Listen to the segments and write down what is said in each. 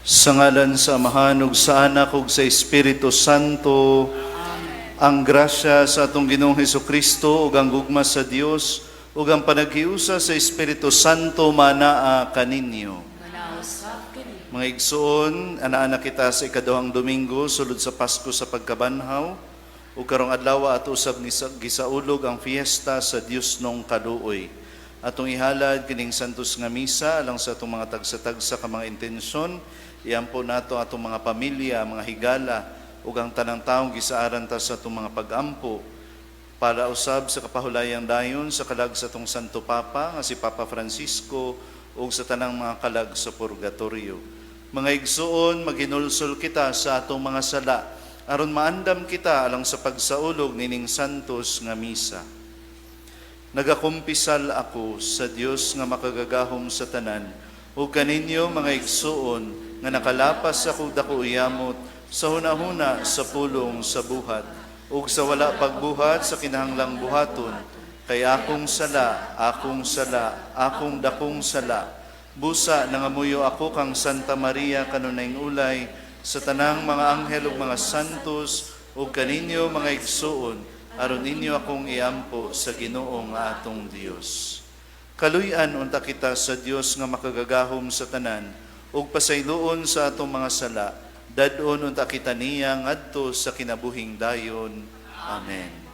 Sa ngalan sa Amahan ug sa Anak ug sa Espiritu Santo. Amen. Ang grasya sa atong Ginoong Hesukristo ug ang gugma sa Dios ug ang panaghiusa sa Espiritu Santo manaa kaninyo. Mga igsoon, ana-ana kita sa ikaduhang Domingo sulod sa Pasko sa pagkabanhaw ug karong adlaw ato usab ni gisaulog ang fiesta sa Dios nong kaluoy. Atong ihalad kining santos nga misa alang sa atong mga tagsa-tagsa ka mga intensyon. Iampo nato atong mga pamilya, mga higala, ug ang tanang taong gisaaran ta sa atong mga pag-ampo para usab sa kapahulayang dayon sa kalag sa atong Santo Papa nga si Papa Francisco ug sa tanang mga kalag sa purgatorio. Mga igsoon, maghinulsol kita sa atong mga sala aron maandam kita alang sa pagsaulog nining santos nga misa. Nagakumpisal ako sa Dios nga makagagahom sa tanan ug kaninyo mga igsoon nga nakalapas ako dako iyamot sa hunahuna sa pulong sa buhat ug sa wala pagbuhat sa kinahanglang buhaton kay akong sala, akong dakong sala. Busa nangamuyo ako kang Santa Maria kanunayng ulay sa tanang mga anghel ug mga santos ug kaninyo mga igsuon aron ninyo akong iampo sa Ginoo nga atong Dios. Kaluy-an unta kita sa Dios nga makagagahom sa tanan ug pasayloon sa atong mga sala, dadon unta kita niya ngadto sa kinabuhing dayon. Amen.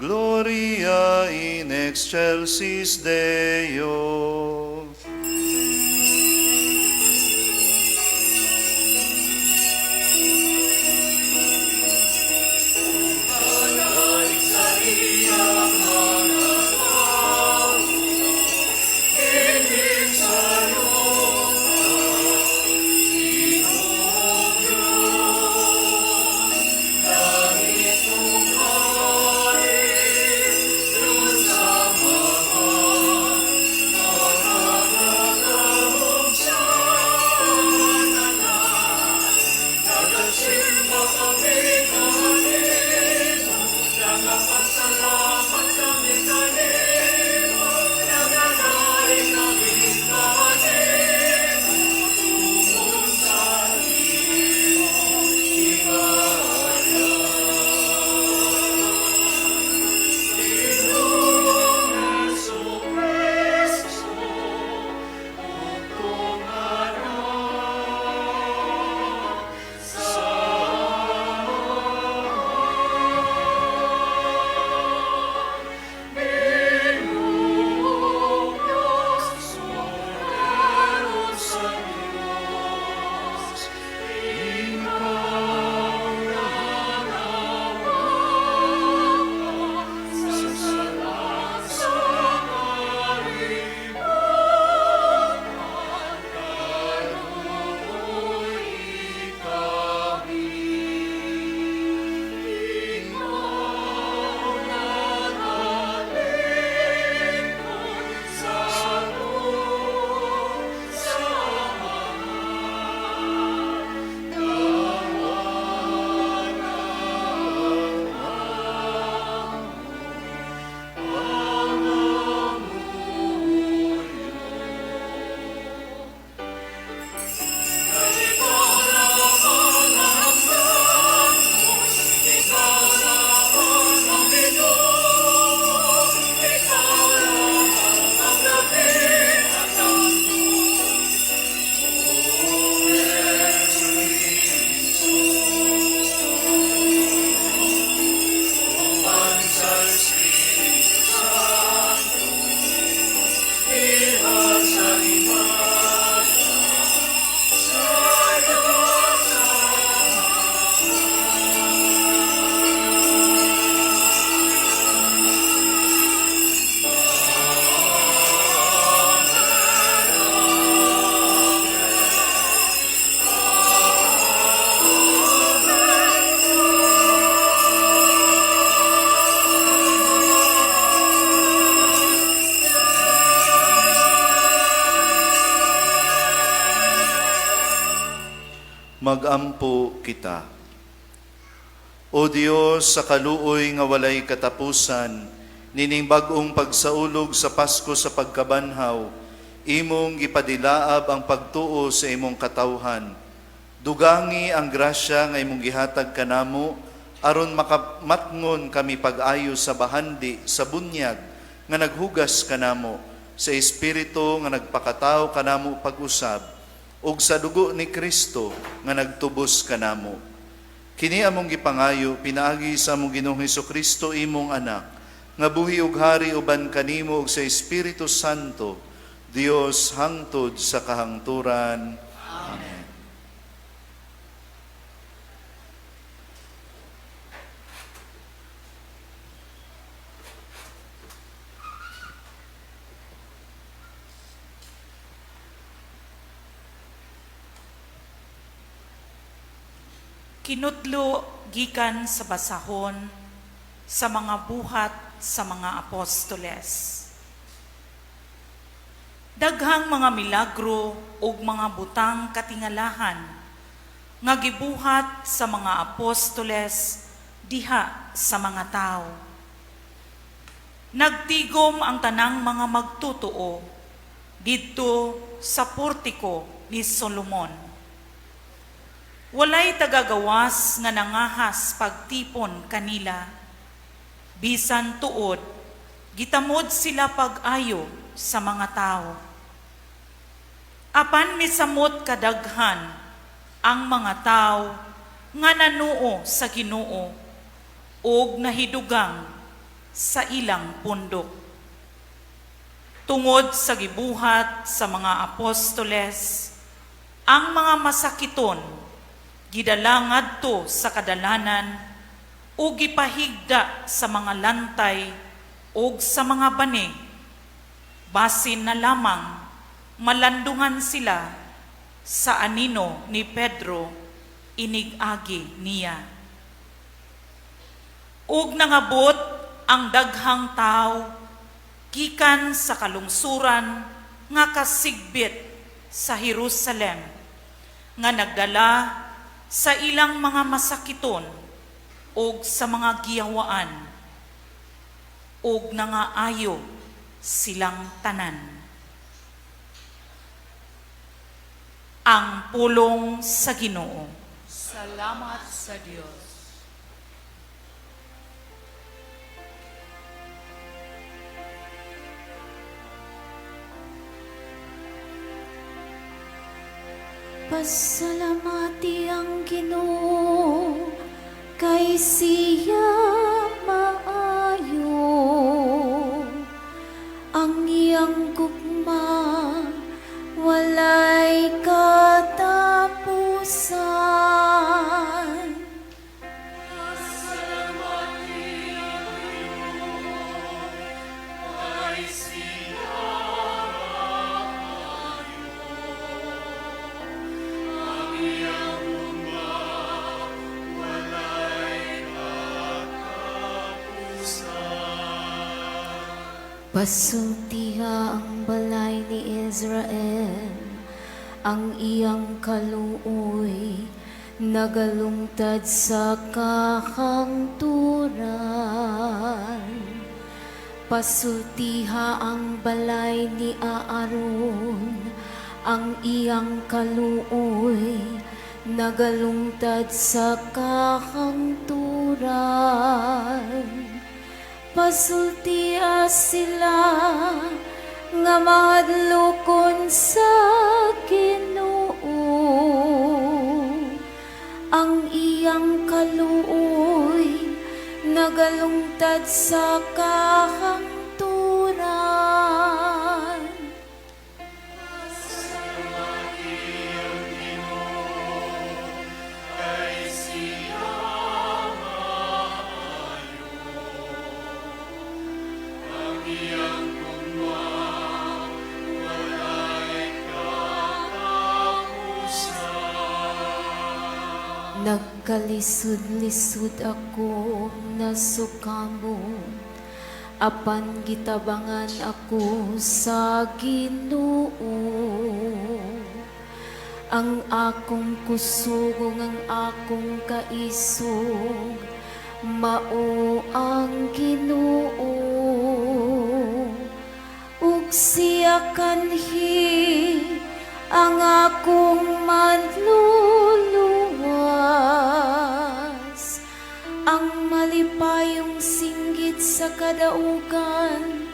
Gloria in excelsis Deo. magampo kita. O Dios, sa kaluoy nga walay katapusan, nining bag-ong pagsaulog sa Pasko sa pagkabanhaw, imong gipadilaab ang pagtuo sa imong katawhan. Dugangi ang grasya nga imong gihatag kanamo, aron makamatngon kami pag-ayo sa bahandi, sa bunyag, nga naghugas kanamo, sa Espiritu nga nagpakatao kanamo pag-usab, ug sa dugo ni Kristo nga nagtubos kanamo. Kini among gipangayo, pinaagi sa among Ginoong Hesukristo, imong anak, nga buhi ug hari uban kanimo ug sa Espiritu Santo, Dios hangtod sa kahangturan. Amen. Kinutlo gikan sa basahon sa mga buhat sa mga apostoles. Daghang mga milagro ug mga butang katingalahan nga gibuhat sa mga apostoles diha sa mga tao. Nagtigom ang tanang mga magtutuo didto sa portiko ni Solomon. Walay tagagawas nga nangahas pagtipon kanila. Bisan tuod, gitamod sila pag-ayo sa mga tao. Apan misamot kadaghan ang mga tao nga nanuo sa Ginoo ug nahidugang sa ilang pundok. Tungod sa gibuhat sa mga apostoles, ang mga masakiton gidala ngadto sa kadalanan o gipahigda sa mga lantay o sa mga banig, basin na lamang malandungan sila sa anino ni Pedro, inigagi niya. Ug nangabot ang daghang tao gikan sa kalungsuran nga kasigbit sa Jerusalem, nga nagdala sa ilang mga masakiton o sa mga giyawaan o nangaayo silang tanan. Ang pulong sa Ginoo. Salamat sa Diyos. Pasalamati ang Ginoo, kay siya maayo. Ang iyang gugma, walay katapusan. Pasalamati ang Ginoo, kay siya Pasultiha ang balay ni Israel, ang iyang kaluoy, nagalungtad sa kahangturan. Pasultiha ang balay ni Aaron, ang iyang kaluoy, nagalungtad sa kahangturan. Pasultiha sila nga mahadlokon sa Ginoo, ang iyang kaluoy nagalungtad sa kahangturan. Nagkalisud-lisud ako nasukamon, apan gitabangan ako sa Ginoo. ang akong kusugong ang akong kaisog, mao ang Ginoo. Ug siya kanhi ang akong manluluwas, ang malipayong singgit sa kadaugan,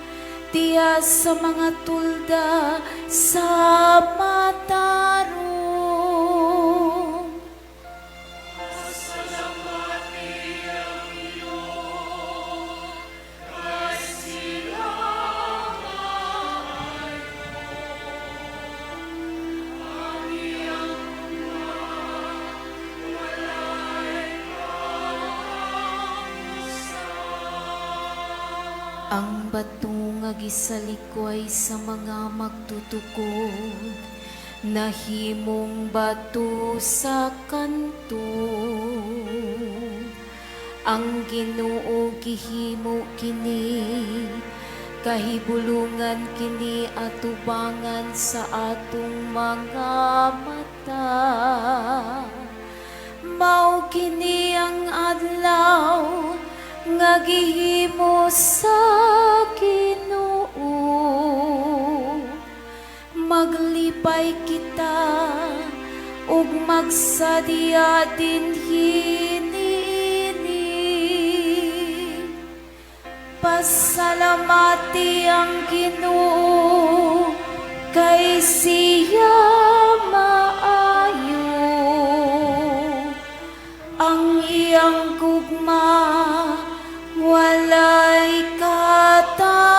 tiya sa mga tulda sa matarong. Ang bato nga gisalikway sa mga magtutukod, nahimong bato sa kanto. Ang Ginoo gihimo kini, kahibulungan kini atubangan sa atong mga mata. Mao kini ang adlaw nga gihimo sa Ginoo, maglipay kita ug magsadya dinhi. Pasalamati ang Ginoo kay siya maayo, ang iyang gugma walay katapusan.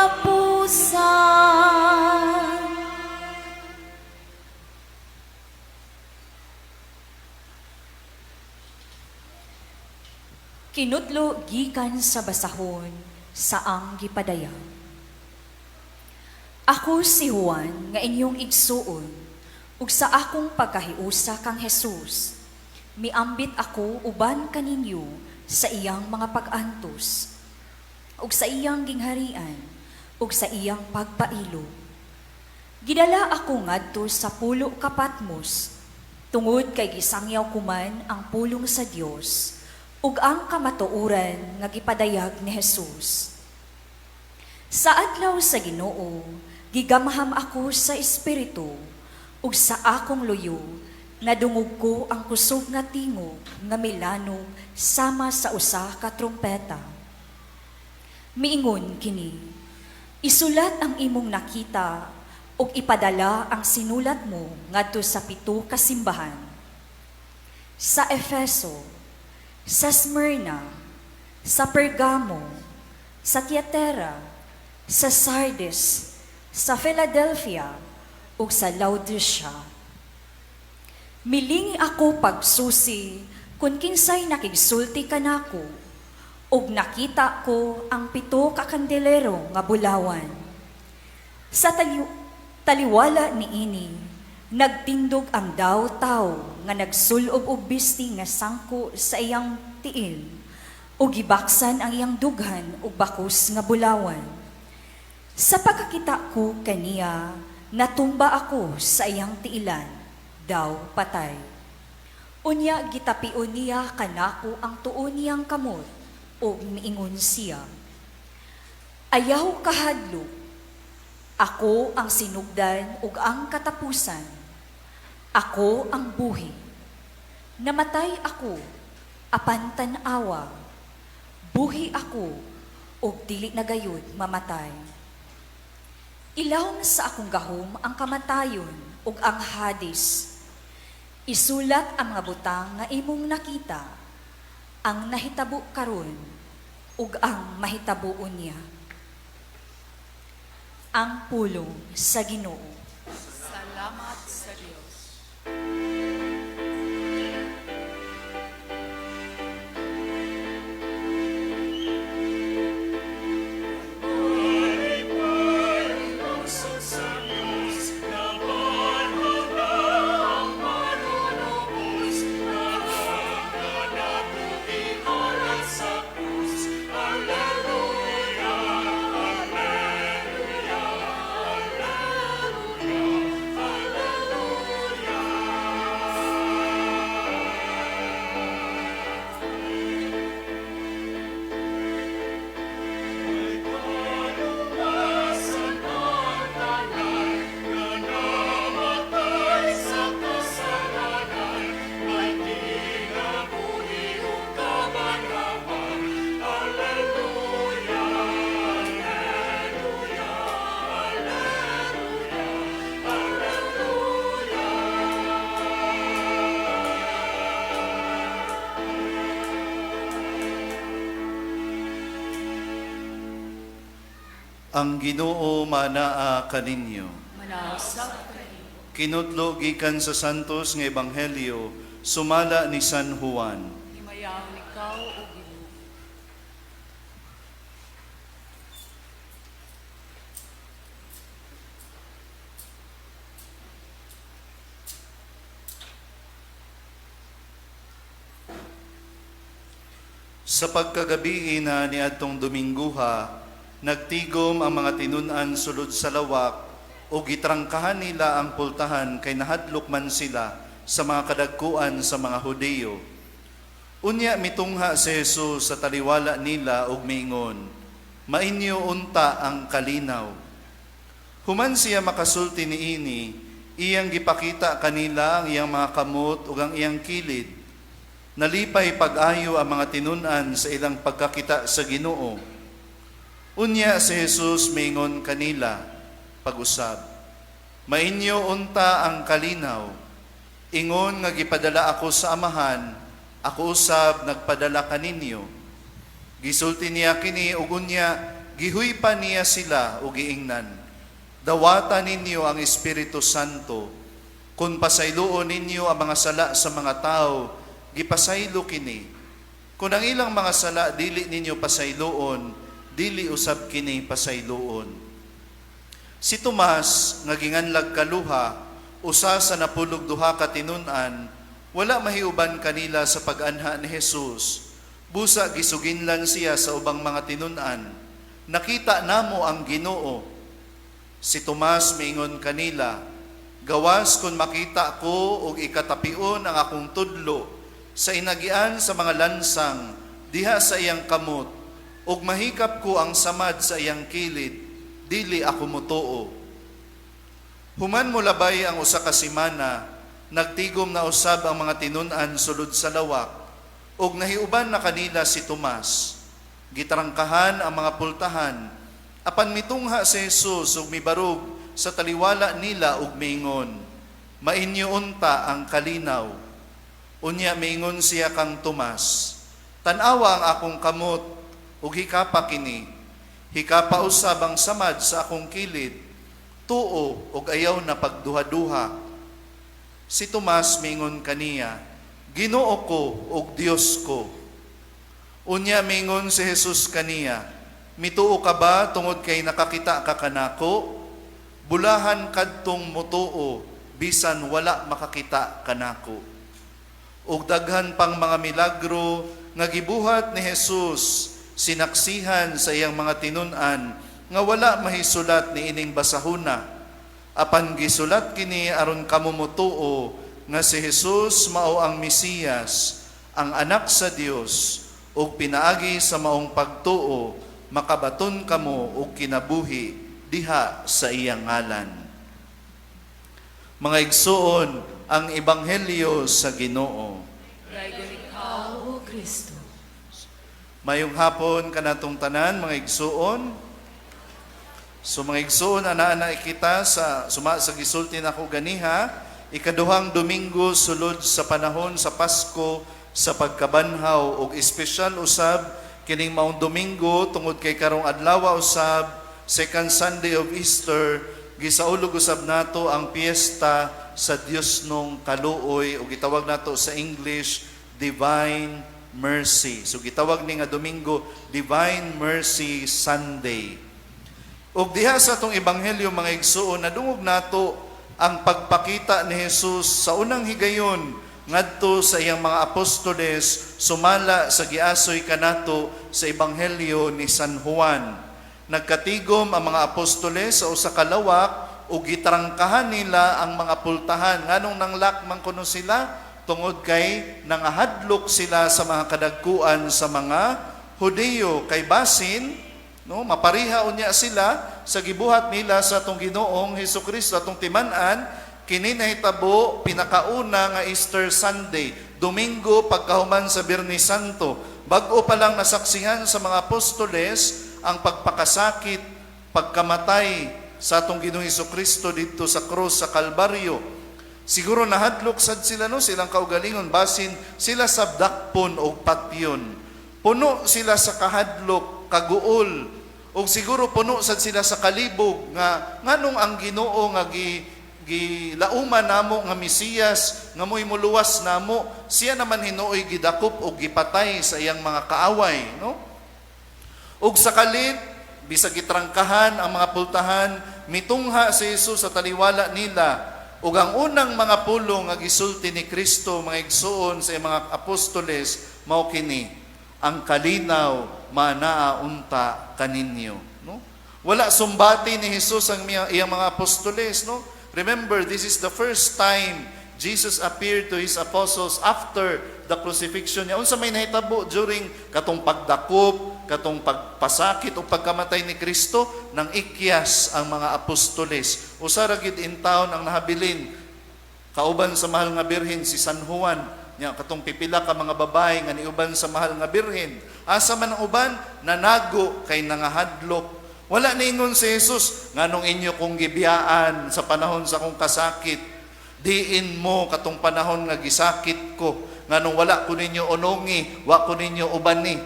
Kinudlo gikan sa basahon saang gipadayag. Ako si Juan nga inyong igsuon, ug sa akong pagkahiusa kang Jesus, miambit ako uban kaninyo sa iyang mga pag-antos, ug sa iyang gingharian, ug sa iyang pagpailo. Gidala ako ngadto sa pulo ka Patmos, tungod kay gisangyaw kuman ang pulong sa Dios, ug ang kamatuoran nga gipadayag ni Jesus. Sa adlaw sa Ginoo, gigamham ako sa Espiritu, ug sa akong luyo, nadungog ko ang kusog nga tingog nga milanog sama sa usa ka trumpeta. Miingon kini, isulat ang imong nakita ug ipadala ang sinulat mo ngadto sa 7 ka simbahan. Sa Efeso, sa Smyrna, sa Pergamo, sa Tiatira, sa Sardis, sa Philadelphia, ug sa Laodicea. Milingi ako pagsusi kung kinsay nakigsulti kanako, ug nakita ko ang 7 ka kandelero nga bulawan. Sa taliwala niini, nagtindog ang daw-taw nga nagsulob og bisti nga sangko sa iyang tiil, ug gibaksan ang iyang dughan ug bakos nga bulawan. Sa pagkakita ko kaniya, natumba ako sa iyang tiilan, daw patay. Unya gitapion niya kanako ang tuon niyang kamot, ug miingon siya, ayaw kahadlok, ako ang sinugdan ug ang katapusan, ako ang buhi. Namatay ako, apan tan-awa, buhi ako, ug dili na gayud mamatay. Ilawom sa akong gahom ang kamatayon ug ang Hades. Isulat ang mga butang nga imong nakita, ang nahitabo karon ug ang mahitabuon niya. Ang pulong sa Ginoo. Salamat sa Diyos. Ang Ginoo manaa kaninyo. Manawsab Kinutlo gikan sa Santos nga Ebanghelyo sumala ni San Juan. himayang ikaw o Ginoo. Sa pagkagabi na niadtong Domingguha, nagtigom ang mga tinunan sulod sa lawak o gitrangkahan nila ang pultahan kay nahadlok man sila sa mga kadagkuan sa mga Hudiyo. Unya mitungha si Jesus sa taliwala nila ug miingon, "Mainyo unta ang kalinaw." Human siya makasulti niini, iyang gipakita kanila ang iyang mga kamot ug ang iyang kilid. Nalipay pag-ayo ang mga tinunan sa ilang pagkakita sa Ginoo. Unya si Jesus miingon kanila, pag-usab, "Mainyo unta ang kalinaw. Ingon nga gipadala ako sa Amahan, ako usab nagpadala kaninyo." Gisulti niya kini ug unya gihuypa niya sila ug giingnan, "Dawata ninyo ang Espiritu Santo. Kung pasayloon ninyo ang mga sala sa mga tao, gipasaylo kini. Kung ang ilang mga sala dili ninyo pasayloon, dili usab kini pasayloon." Si Tomas nga ginganlag kaluha, usa sa napulog duha ka tinunan, wala mahiuban kanila sa pag-anha ni Jesus. Busa gisuginlan siya sa ubang mga tinunan, "Nakita namo ang Ginoo." Si Tomas miingon kanila, "Gawas kung makita ko og ikatapion ang akong tudlo sa inagian sa mga lansang diha sa iyang kamot, ug mahikap ko ang samad sa iyang kilid, dili ako mutuo." Human mo labay ang usa ka semana, nagtigom na usab ang mga tinunan sulod sa lawak, ug nahiuban na kanila si Tomas. Gitrangkahan ang mga pultahan, apan mitungha si Jesus ug mibarog sa taliwala nila ug miingon, "Mainyo unta ang kalinaw." Unya miingon siya kang Tomas, "Tan-awa ang akong kamot ug hikapa kini. Hikapa usab ang samad sa akong kilid. Tuo ug ayaw na pagduha-duha." Si Tomas miingon kaniya, "Ginoo ko ug Dios ko." Unya miingon si Jesus kaniya, "Mituo ka ba tungod kay nakakita ka kanako? Bulahan kadtong mutuo bisan wala makakita kanako." Ug daghan pang mga milagro nga gibuhat ni Jesus sinaksihan sa iyang mga tinunan nga wala mahisulat ni ining basahuna. Apan gisulat kini aron kamo motuo nga si Jesus mao ang Mesiyas, ang anak sa Dios, ug pinaagi sa maong pagtuo makabaton kamo og kinabuhi diha sa iyang ngalan. Mga igsuon, ang Ebanghelyo sa Ginoo. Daygon ikaw o Kristo. Mayong hapon kanatong tanan, mga igsuon. So mga igsuon, ana-ana kita sa gisulti nako ganiha, ikaduhang Domingo sulod sa panahon sa Pasko sa pagkabanhaw ug espesyal usab kining maong Domingo tungod kay karong adlaw usab second Sunday of Easter, gisaulog usab nato ang piyesta sa Dios nung kaluoy o gitawag nato sa English Divine Mercy. So gitawag ni nga Domingo Divine Mercy Sunday. Ug diha sa atong ebanghelyo mga igsuon, nadungog nato ang pagpakita ni Jesus sa unang higayon ngadto sa iyang mga apostoles sumala sa giasoy kanato sa ebanghelyo ni San Juan. Nagkatigom ang mga apostoles sa usa ka lawak ug gitrangkahan nila ang mga pultahan. Nganong nanglakman kuno sila? Tungod kay nangahadlok sila sa mga kadagkuan sa mga Hudiyo. Kay basin, no, mapariha unya sila sa gibuhat nila sa atong Ginoong Hesukristo, atong timan-an, kini nahitabo pinakauna nga Easter Sunday, Domingo pagkahuman sa Biyernes Santo. Bag-o pa lang nasaksihan sa mga apostoles ang pagpakasakit, pagkamatay sa atong Ginoong Hesukristo dito sa krus sa Kalbaryo. Siguro nahadlok sad sila no, silang kaugalingon basin sila sa dakpon o patyon. Puno sila sa kahadlok, kaguol O siguro puno sad sila sa kalibog nga nganong ang Ginoo nga gilauman namo nga Mesiyas nga mo'y muluwas namo, siya naman hinuoy gidakop o gipatay sa iyang mga kaaway, no? Ug sa kalit bisag gitrangkahan ang mga pultahan, mitungha si Jesus sa taliwala nila. Ug ang unang mga pulong nga gisulti ni Kristo mga igsuon sa mga apostoles mao kini, ang kalinaw manaa unta kaninyo, no? Wala sumbati ni Jesus ang iyang mga apostoles, no? Remember, this is the first time Jesus appeared to his apostles after the crucifixion niya. Unsa may nahitabo during katong pagdakop, katong pagpasakit o pagkamatay ni Kristo, nang ikyas ang mga apostoles. Usa ra gid in town ang nahabilin kauban sa mahal nga birhen si San Juan. Nya katong pipila ka mga babae nga niuban sa mahal nga birhen. Asa man ang uban nanago kay nangahadlok. Wala ningon si Jesus, nganong inyo kong gibiyaan sa panahon sa kong kasakit. Diin mo katong panahon nga gisakit ko. Nganong wala ko ninyo onongi, wa ko ninyo ubani.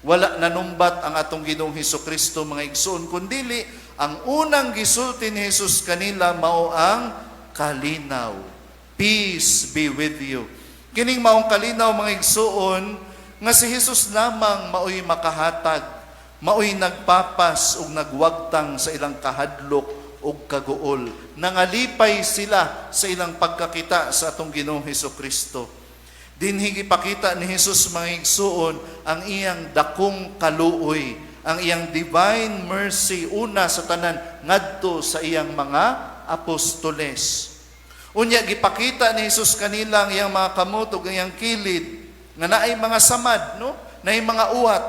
Wala nanumbat ang atong Ginoong Hesukristo mga igsoon, kundili ang unang gisulti ni Jesus kanila mao ang kalinaw. Peace be with you. Kining maong kalinaw mga igsoon nga si Jesus lamang maoy makahatag, maoy nagpapas ug nagwagtang sa ilang kahadlok ug kaguol. Nangalipay sila sa ilang pagkakita sa atong Ginoong Hesukristo. Dinhi gipakita ni Jesus mga igsuon ang iyang dakong kaluoy, ang iyang divine mercy una sa tanan ngadto sa iyang mga apostoles. Unya gipakita ni Jesus kanila ang iyang mga kamot ug iyang kilid nga naay mga samad, no? Naay mga uwat.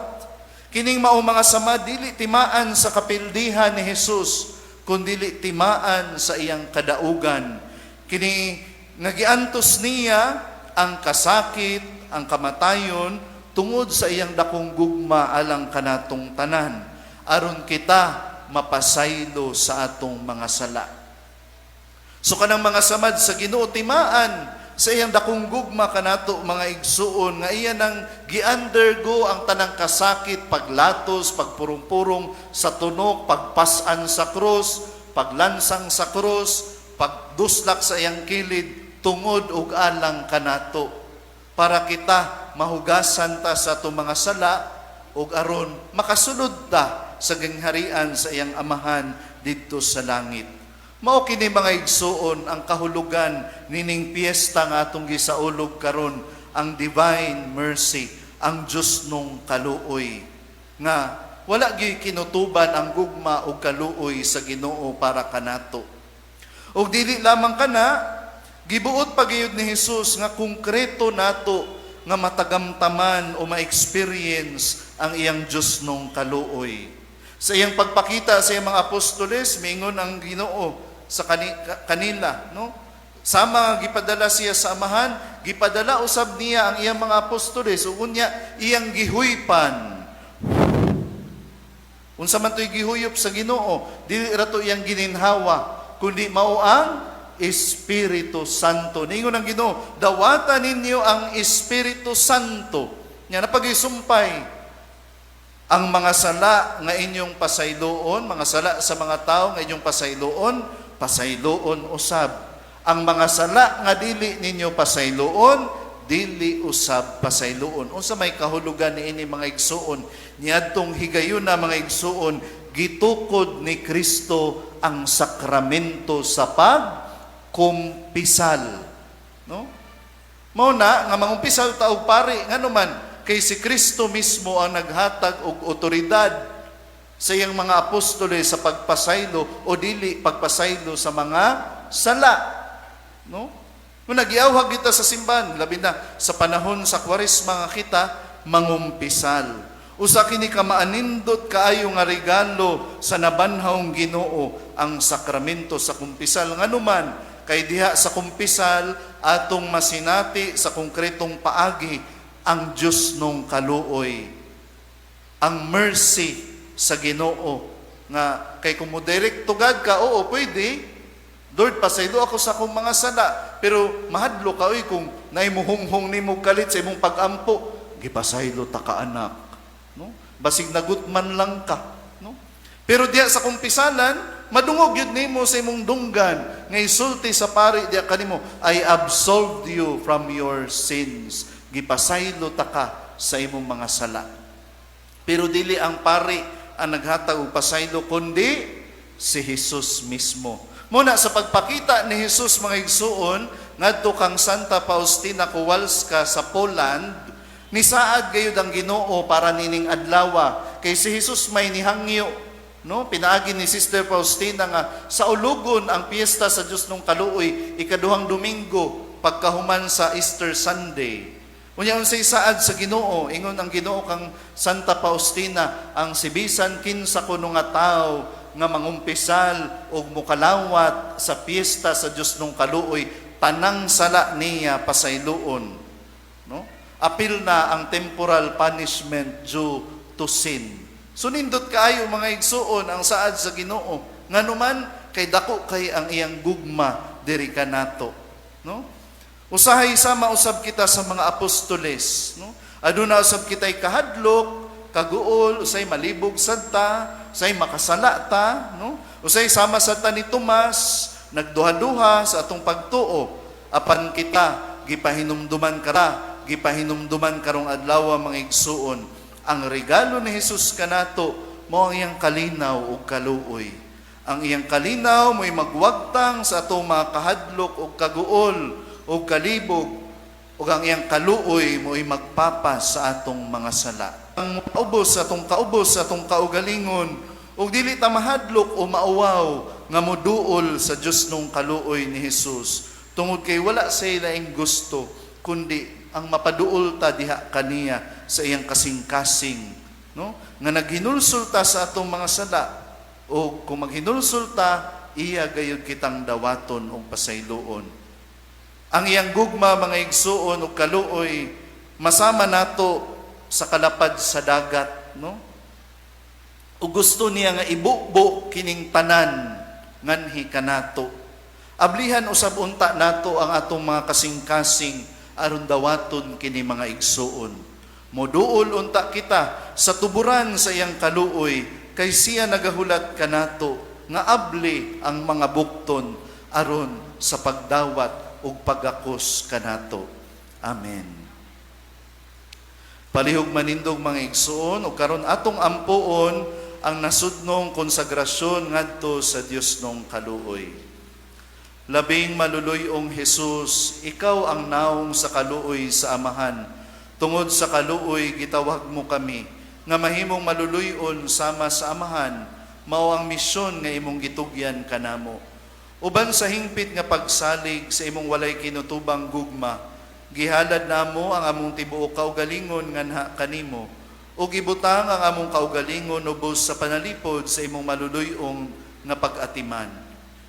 Kining mao mga samad dili timaan sa kapildihan ni Jesus, kundi timaan sa iyang kadaugan. Kini nagiantos niya ang kasakit, ang kamatayon tungod sa iyang dakong gugma alang kanatong tanan, aron kita mapasaylo sa atong mga sala. So kanang mga samad sa Ginoo timaan sa iyang dakong gugma kanato mga igsuon nga iya nang gi-undergo ang tanang kasakit, paglatos, pagpurong-purong sa tunok, pagpasan sa krus, paglansang sa krus, pagduslak sa iyang kilid tungod ug alang kanato, para kita mahugasan ta sa atong mga sala ug aron makasulod ta sa gingharian sa iyang amahan didto sa langit. Mao kini mga igsuon ang kahulugan nining piyesta nga atong gisaulog karon, ang divine mercy, ang Dios nung kaluoy nga wala gyud kinutuban ang gugma ug kaluoy sa Ginoo para kanato. Ug dili lamang kana, gibuot pa gyud ni Jesus nga konkreto nato nga matagamtaman o ma-experience ang iyang Dios nung kaluoy. Sa iyang pagpakita sa iyang mga apostoles, mingon ang Ginoo sa kanila, no? Sama gipadala siya sa amahan, gipadala usab niya ang iyang mga apostoles, ug unya iyang gihuypan. Unsa man to'y gihuyop sa Ginoo, dili ra to iyang gininhawa, kundi mao ang Espiritu Santo. Ningon ang Ginoo, dawatan ninyo ang Espiritu Santo. Nya napagisumpay ang mga sala nga inyong pasayloon, mga sala sa mga tao nga inyong pasayloon usab. Ang mga sala nga dili ninyo pasayloon, dili usab pasayloon. Unsa may kahulugan niini mga igsuon? Niadtong higayon na mga igsuon, gitukod ni Kristo ang sakramento sa pagkumpisal, no? Mao na nga mangumpisal ta og pari nganuman kay si Kristo mismo ang naghatag og otoridad sa iyang mga apostoles sa pagpasaylo o dili pagpasaylo sa mga sala, no? Kung nagiawhag kita sa simbahan, labi na sa panahon sa Kwaresma nga kita mangumpisal. Usa kini ka maanindot kaayo nga regalo sa nabanhawng Ginoo ang sakramento sa kumpisal nganuman kay diha sa kumpisal atong masinati sa konkretong paagi ang Dios nung kaluoy, ang mercy sa Ginoo nga kay kung mo direct tugad ka, oo pwede, Lord pasaylo ako sa akong mga sala, pero mahadlo ka oy kung naimuhonghong nimo kalit sa imong pag-ampo, gipasaylo ta ka anak, no? Basig nagutman lang ka, no? Pero diya sa kumpisalan, madungog yun nimo sa imong dunggan, nga isulti sa pari diya kanimo, I absolved you from your sins. Gipasaylo ta ka sa imong mga sala. Pero dili ang pari ang naghatag og pasaylo, kundi si Jesus mismo. Muna sa pagpakita ni Jesus mga igsuon, ngadto kang Santa Faustina Kowalska sa Poland, nisaad gayud ang Ginoo para nining adlawa. Kay si Jesus may nihangyo, no? Pinaagi ni Sister Faustina nga sa ulugon ang piyesta sa Dios nung kaluoy, ikaduhang Domingo pagkahuman sa Easter Sunday. Unya unsay saad sa Ginoo, ingon ang Ginoo kang Santa Faustina, ang sibisan kinsa kuno nga tawo nga mangumpisal og mukalawat sa piyesta sa Dios nung kaluoy, tanang sala niya pasayloon, no? Apil na ang temporal punishment due to sin. So nindot kaayo mga igsuon ang saad sa Ginoo, nganuman kay dako kay ang iyang gugma diri kanato, no? Usahay sama usab kita sa mga apostoles, no? Aduna usab kitay kahadlok, kaguol, usay malibog sadta, usay makasala ta, no? Usay sama sa ta ni Tomas, nagduha-duha sa atong pagtuo, apan kita gipahinumduman karong adlaw mga igsuon. Ang regalo ni Jesus kanato mao ang iyang kalinaw ug kaluoy. Ang iyang kalinaw mo'y magwagtang sa atong mga kahadlok ug kaguol ug kalibog, ug ang iyang kaluoy mo'y magpapas sa atong mga sala. Ang kaubos sa atong kaugalingon, ug dili ta mahadlok o mauwaw nga moduol sa Dios nung kaluoy ni Jesus. Tungod kay wala sa ilaing gusto, kundi ang mapaduol ta diha kaniya sa iyang kasing-kasing, no? Nga naghinulsol ta sa atong mga sala, o kung maghinulsol ta, iya gayud kitang dawaton o pasayloon. Ang iyang gugma mga igsuon o kaluoy, masama nato sa kalapad sa dagat, no? O gusto niya nga ibukbo kining tanan nganhi kanato. Ablihan usab unta nato ang atong mga kasing-kasing aron dawaton kini mga igsuon. Moduol unta kita sa tuburan sa iyang kaluoy, kay siya nagahulat kanato nga abli ang mga bukton aron sa pagdawat ug pagakos kanato. Amen. Palihog manindog mga igsuon, ug karon atong ampuon ang nasudnong konsagrasyon ngadto sa Dios nung kaluoy. Labing maluluyong Jesus, ikaw ang naong sa kaluoy sa Amahan. Tungod sa kaluoy gitawag mo kami nga mahimong maluluyon sama sa Amahan, mao ang misyon nga imong gitugyan kanamo. Uban sa hingpit nga pagsalig sa imong walay kinutubang gugma, gihalad namo ang among tibuok kaugalingon nganha kanimo, ug gibutang ang among kaugalingon ubos sa panalipod sa imong maluluyong nga pag-atiman.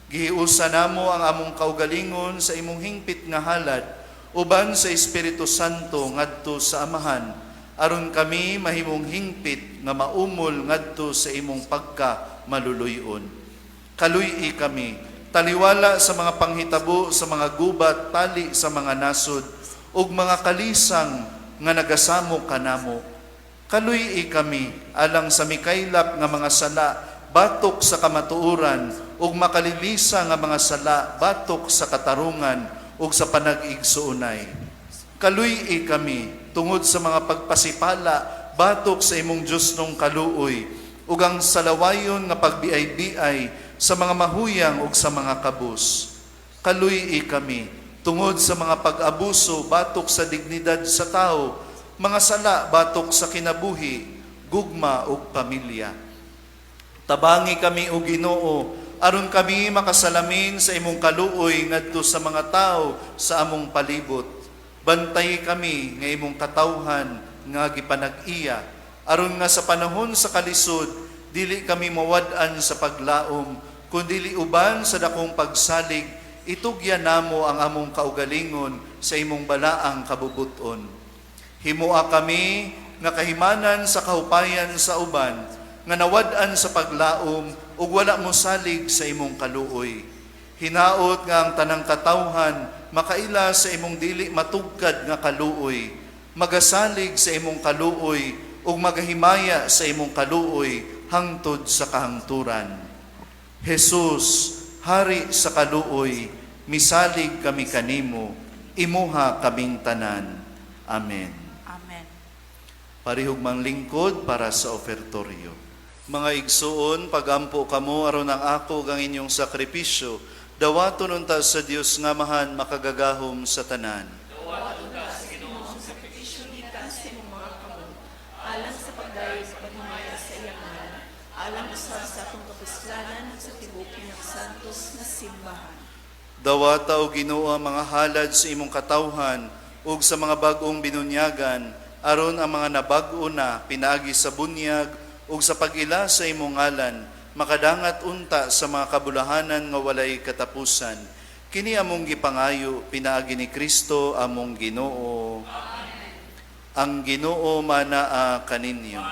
Gihiusa namo ang among kaugalingon sa imong hingpit nga halad, uban sa Espiritu Santo ngadto sa Amahan, aron kami mahimong hingpit nga maumol ngadto sa imong pagka maluluyon. Kaluy-i kami, taliwala sa mga panghitabo, sa mga gubat, tali sa mga nasod, ug mga kalisang nga nagasamo kanamo. Kaluy-i kami, alang sa mikaylap nga mga sala, batok sa kamatuoran, ug makalilisa nga mga sala, batok sa katarungan, ug sa panag-igsuunay. Kaluy-i kami, tungod sa mga pagpasipala, batok sa imong Diyos nung kaluoy, ug ang salawayon nga pagbiay-biay, sa mga mahuyang ug sa mga kabus. Kaluy-i kami, tungod sa mga pag-abuso, batok sa dignidad sa tao, mga sala, batok sa kinabuhi, gugma ug pamilya. Tabangi kami o Ginoo, aron kami makasalamin sa imong kaluoy ngadto sa mga tao sa among palibot. Bantay kami nga imong katawhan nga gipanag-iya, aron nga sa panahon sa kalisod, dili kami mawad-an sa paglaom, kundi uban sa dakong pagsalig, itugyan namo ang among kaugalingon sa imong balaang kabubuton. Himua kami nga kahimanan sa kahupayan sa uban, nga nawad-an sa paglaom, ug wala mo salig sa imong kaluoy. Hinaot nga ang tanang katawhan, makaila sa imong dili matugkad nga kaluoy, magasalig sa imong kaluoy, ug magahimaya sa imong kaluoy, hangtod sa kahangturan. Jesus, Hari sa kaluoy, misalig kami kanimo, imuha kaming tanan. Amen. Amen. Parihugmang lingkod para sa ofertoryo. Mga igsuon, pagampo kamo aron ang ako ang inyong sakripisyo, dawaton unta sa Dios nga mahan makagagahom sa tanan. Alang sa pagdayo sa pagmamaya sa iyangan, alang sa atong kapislanan sa tibukin ng santos na simbahan. Dawata o Ginoo ang mga halad sa imong katawhan ug sa mga bag-ong binunyagan aron ang mga nabag-o na pinaagi sa bunyag ug sa pag-ila sa imong ngalan makadangat unta sa mga kabulahanan nga walay katapusan. Kini among gipangayo pinaagi ni Kristo among Ginoo. Ang Ginoo manaa kaninyo.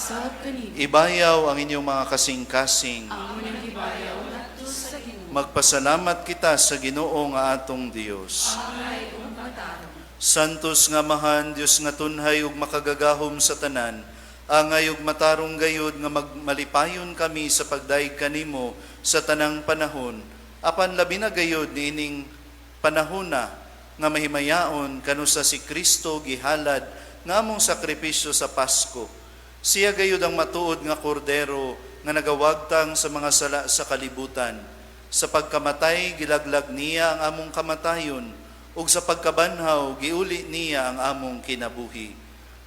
Sa kanino, Ibayaw ang inyong mga kasing-kasing. ang unang gibayaw ngadto sa Ginoo. Magpasalamat kita sa Ginoo nga atong Dios. Ay umatarong. Santos nga mahan, Dios nga tunhay ug makagagahom sa tanan, angay ug matarong gayud nga magmalipayon kami sa pagdaig kanimo sa tanang panahon, apan labi na gayud niining panahona nga mahimayaon kanu sa si Kristo gihalad nga among sakripisyo sa Pasko. Siya gayud ang matuod nga kordero nga nagawagtang sa mga sala sa kalibutan. Sa pagkamatay gilaglag niya ang among kamatayon ug sa pagkabanhaw giuli niya ang among kinabuhi.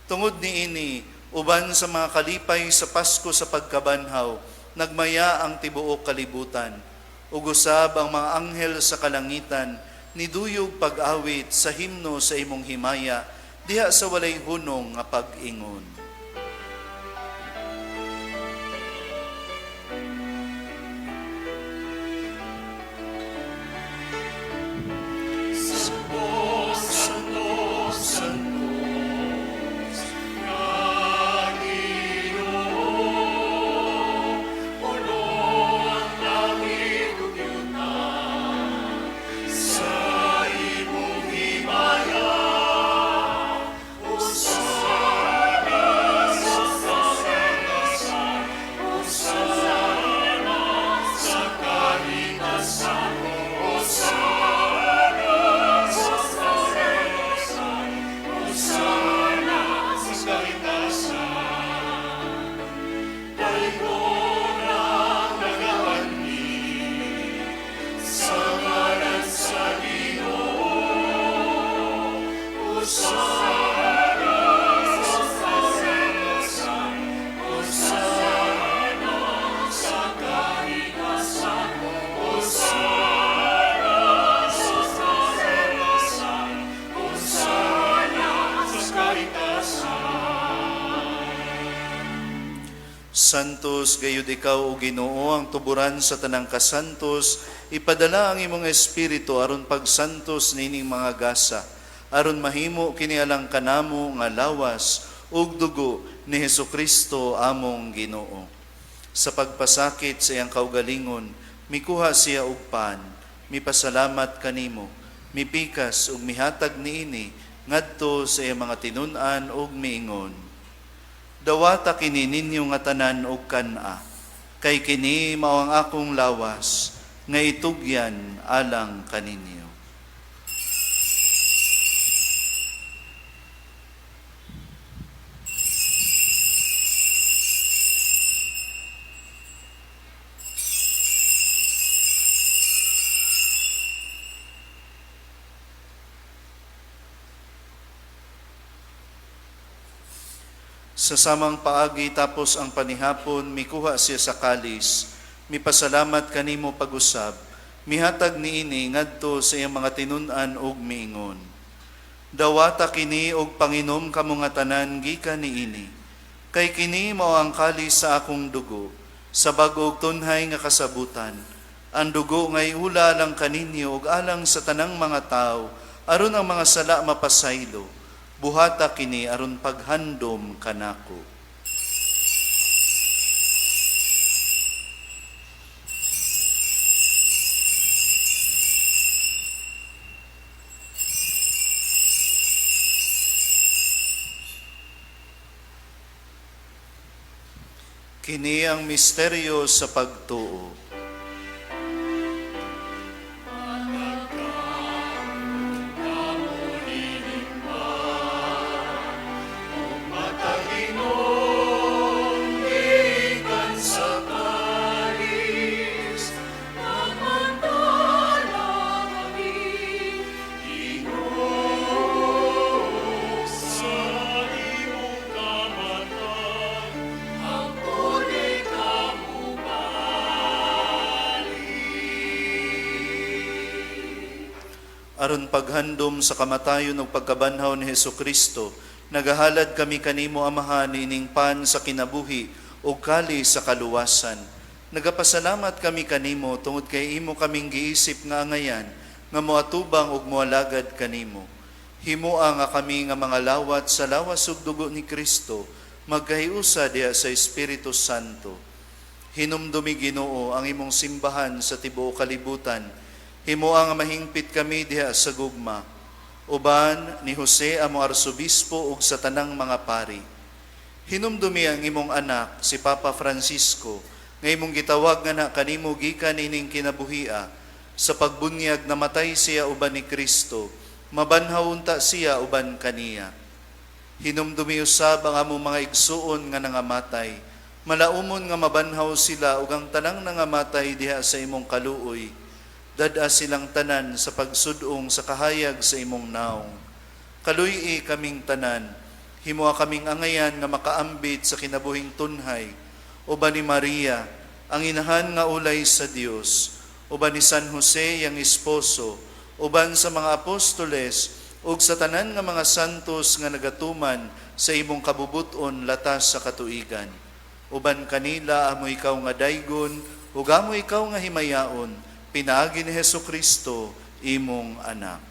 Tungod niini uban sa mga kalipay sa Pasko sa pagkabanhaw nagmaya ang tibuok kalibutan. Ug usab ang mga anghel sa kalangitan niduyog pag-awit sa himno sa imong himaya diha sa walay hunong nga pag-ingon. Santos, gayud ikaw o Ginoo ang tuburan sa tanang kasantos, ipadala ang imong espiritu aron pagsantos nining mga gasa, aron mahimo kini alang kanamo nga lawas ug dugo ni Hesukristo among Ginoo. Sa pagpasakit sa iyang kaugalingon, mikuha siya og pan, mipasalamat kanimo, mipikas ug mihatag niini ngadto sa iyang mga tinun-an ug miingon. Dawata kini ninyo nga tanan og kana, kay kini mao ang akong lawas, nga itugyan alang kaninyo. Sa samang paagi tapos ang panihapon, mikuha siya sa kalis, mipasalamat kanimo pag-usab, mihatag niini ngadto sa iyang mga tinun-an ug miingon. Dawata kini og panginom kamo nga tanan gikan niini, kay kini mao ang kalis sa akong dugo, sa bag-o ug tunhay nga kasabutan. Ang dugo nga iula lang kaninyo ug alang sa tanang mga tao, aron ang mga sala mapasaylo. Buhata kini aron paghandom kanako. Kini ang misteryo sa pagtuo. Aron paghandom sa kamatayon ug pagkabanhaw ni Hesukristo, nagahalad kami kanimo Amahan ining pan sa kinabuhi ug kali sa kaluwasan. Nagapasalamat kami kanimo tungod kay imo kaming giisip nga angayan nga moatubang ug moalagad kanimo. Himua nga kami nga mga lawat sa lawas ug dugo ni Kristo magkahiusa diha sa Espiritu Santo. Hinumdumi Ginoo ang imong simbahan sa tibuok kalibutan. Himuang mahingpit kami diha sa gugma, uban ni Jose amo arsobispo ug sa tanang mga pari. Hinumdumi ang imong anak si Papa Francisco nga imong gitawag nga na kanimo gikan ining kinabuhia sa pagbunyag namatay siya uban ni Kristo, mabanhaw unta siya uban kaniya. Hinumdumi usab ang among mga igsuon nga nangamatay, malaumon nga mabanhaw sila ug ang tanang nangamatay diha sa imong kaluoy. Dada silang tanan sa pagsudong sa kahayag sa imong naong. Kaluy kaming tanan, himoa kaming angayan nga makaambit sa kinabuhing tunhay, uban ni Maria, ang inahan nga ulay sa Dios, uban ni San Jose, yang esposo, uban sa mga apostoles, ug sa tanan nga mga santos nga nagatuman sa imong kabubuton latas sa katuigan. Uban kanila amo ikaw nga daygon, ug amo ikaw nga himayaon, pinaagi ni Hesukristo, imong anak.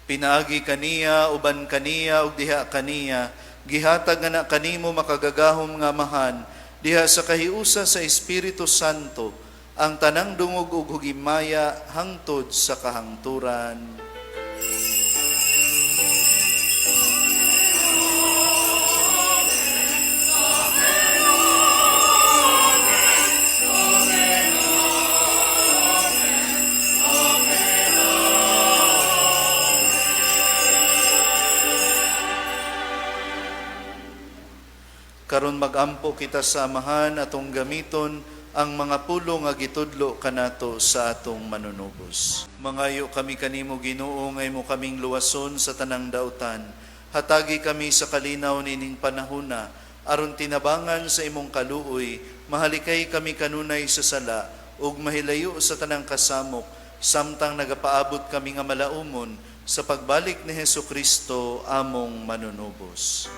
Pinaagi kaniya, uban kaniya, ug diha kaniya, gihatag nga na kanimo makagagahom nga Amahan, diha sa kahiusa sa Espiritu Santo, ang tanang dungog ug hugimaya hangtod sa kahangturan. Karon magampo kita sa Amahan atong gamiton ang mga pulong nga gitudlo kanato sa atong manunubos. Mangayo kami kanimo Ginoo nga imo kaming luwason sa tanang dautan. Hatagi kami sa kalinaw nining panahona aron tinabangan sa imong kaluoy, mahalikay kami kanunay sa sala ug mahilayo sa tanang kasamok samtang nagapaabot kami nga malaumon sa pagbalik ni Hesukristo among manunubos.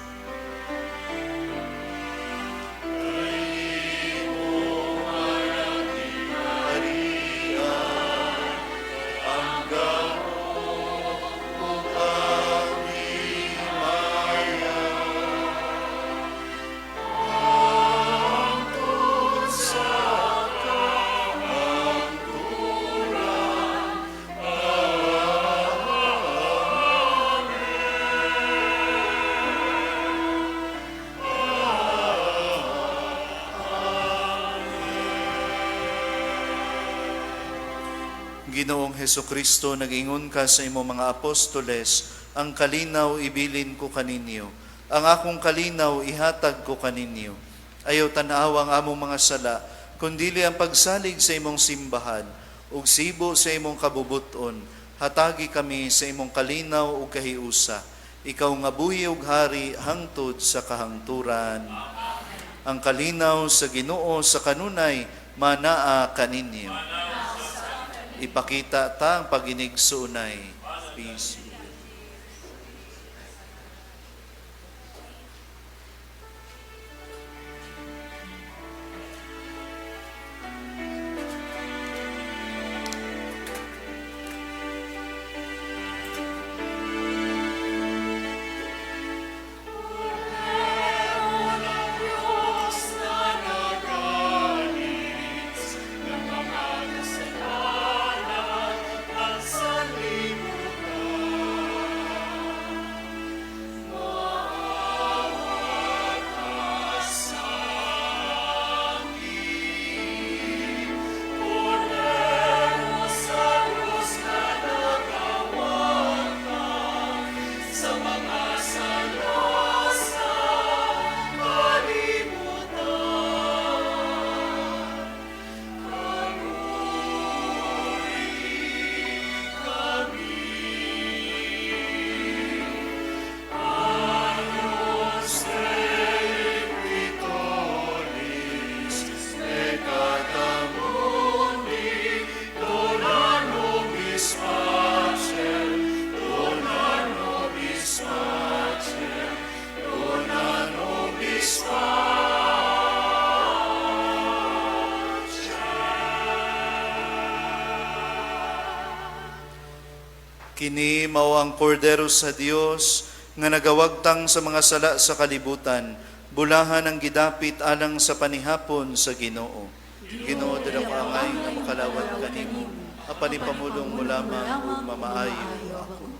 Ginoong Hesukristo, nag-ingon ka sa imo mga apostoles, ang kalinaw ibilin ko kaninyo. Ang akong kalinaw ihatag ko kaninyo. Ayaw tanaw ang among mga sala, kundili ang pagsalig sa imong simbahan, ug sibo sa imong kabubuton, hatagi kami sa imong kalinaw ug kahiusa. Ikaw nga buhi ug hari hangtod sa kahangturan. Ang kalinaw sa Ginoo sa kanunay manaa kaninyo. Ipakita ta ang paginigsunay. Peace. Kini mao ang kordero sa Dios nga nagawagtang sa mga sala sa kalibutan, bulahan ang gidapit alang sa panihapon sa Ginoo. Ginoo dala ko angay nga makalawat kanimo, apan ipamulong mo lamang ug mamaayo ako.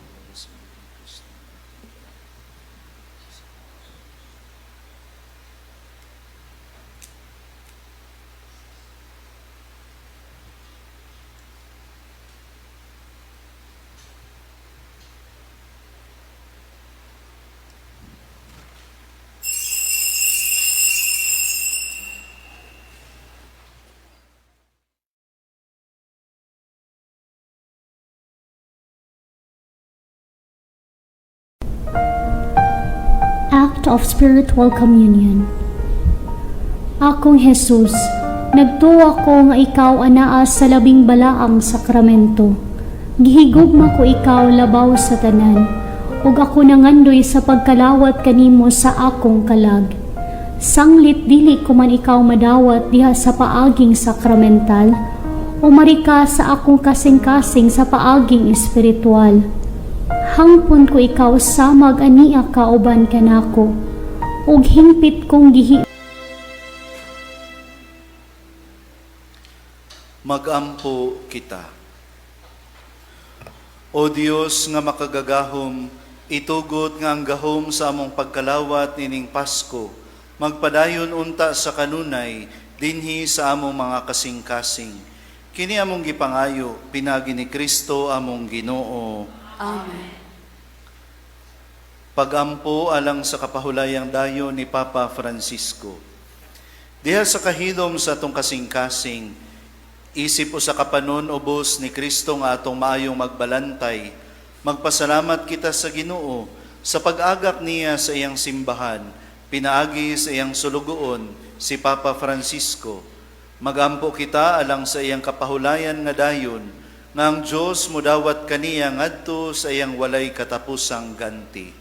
Act of Spiritual Communion. Akong Jesus, nagtuo ako nga ikaw anaas sa labing balaang sakramento. Gihigugma ko ikaw labaw sa tanan, ug ako nangandoy sa pagkalawat kanimo sa akong kalag. Sanglit dili ko man ikaw madawat diha sa paaging sakramental, o marika sa akong kasing-kasing sa paaging espiritual. Hangpon ko ikaw samag ania kauban kanako, ug hingpit kong Magampo kita. O Dios nga makagagahom, itugot nga ang gahom sa among pagkalawat nining Pasko, magpadayon unta sa kanunay, dinhi sa among mga kasing-kasing. Kini among gipangayo, pinagi ni Kristo among Ginoo. Amen. Pagampo alang sa kapahulayang dayo ni Papa Francisco. Diha sa kahilom sa atong kasing-kasing, isip o sa kapanon ubos ni Kristo nga atong maayong magbalantay, magpasalamat kita sa Ginoo sa pag-agak niya sa iyang simbahan, pinaagi sa iyang sulugoon si Papa Francisco. Magampo kita alang sa iyang kapahulayan nga dayon, nga ang Diyos mudawat kaniya ngadto sa iyang walay katapusang ganti.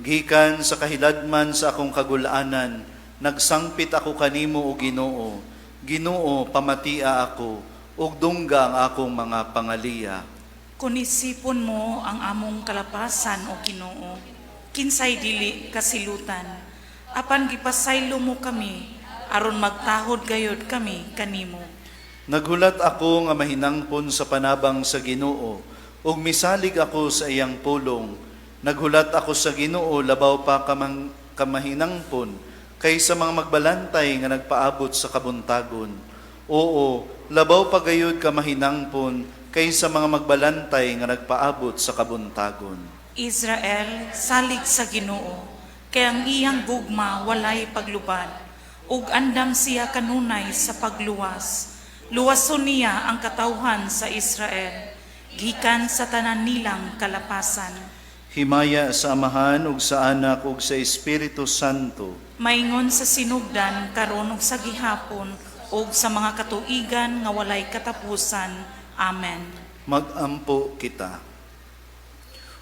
Gikan sa kahilagman sa akong kagulanan, nagsangpit ako kanimo o Ginoo. Ginoo, pamatia ako, ug dungga ang akong mga pangaliya. Kung isipon mo ang among kalapasan o Ginoo, kinsay dili kasilutan, apan gipasaylo mo kami, aron magtahod gayod kami kanimo. Naghulat ako nga mahinangpon sa panabang sa Ginoo, ug misalig ako sa iyang pulong. Naghulat ako sa Ginoo labaw pa kamahinangpon kaysa mga magbalantay nga nagpaabot sa kabuntagon. Oo, labaw pa gayud kamahinangpon kaysa mga magbalantay nga nagpaabot sa kabuntagon. Israel, salig sa Ginoo, kay ang iyang gugma walay paglubad, ug andam siya kanunay sa pagluwas. Luwason niya ang katawhan sa Israel, gikan sa tanan nilang kalapasan. Himaya sa Amahan ug sa Anak ug sa Espiritu Santo. Maingon sa sinugdan karon ug sa gihapon ug sa mga katuigan nga walay katapusan. Amen. Magampo kita.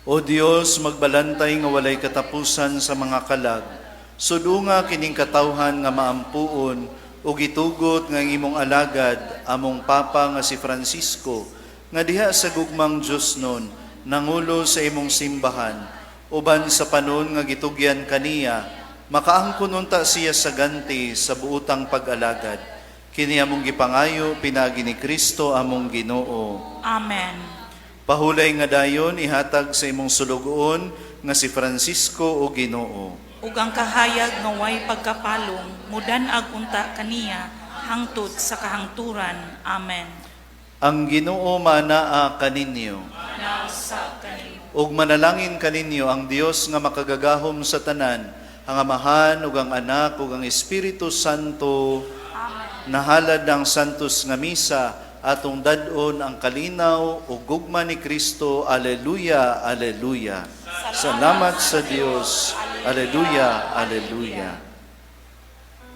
O Dios, magbalantay nga walay katapusan sa mga kalag, sudunga kining katawhan nga maampuon ug itugot nga imong alagad among Papa nga si Francisco, nga diha sa gugmang Dios nun, nangulo sa imong simbahan, uban sa panon nga gitugyan kaniya, makaangkon unta siya sa ganti sa buutang pag-alagad. Kini among gipangayo, pinagi ni Kristo among Ginoo. Amen. Pahulay nga dayon ihatag sa imong sulugoon nga si Francisco o Ginoo. Ug ang kahayag nga way pagkapalong, mudan-ag unta kaniya hangtod sa kahangturan. Amen. Ang Ginoo manaa kaninyo. Ug manalangin kaninyo ang Dios nga makagagahom sa tanan, ang Amahan ug ang Anak ug ang Espiritu Santo. Nahalad ang santos nga misa, atong dadon ang kalinaw ug gugma ni Kristo. Alleluia, alleluia. Salamat sa Dios. Alleluia, alleluia.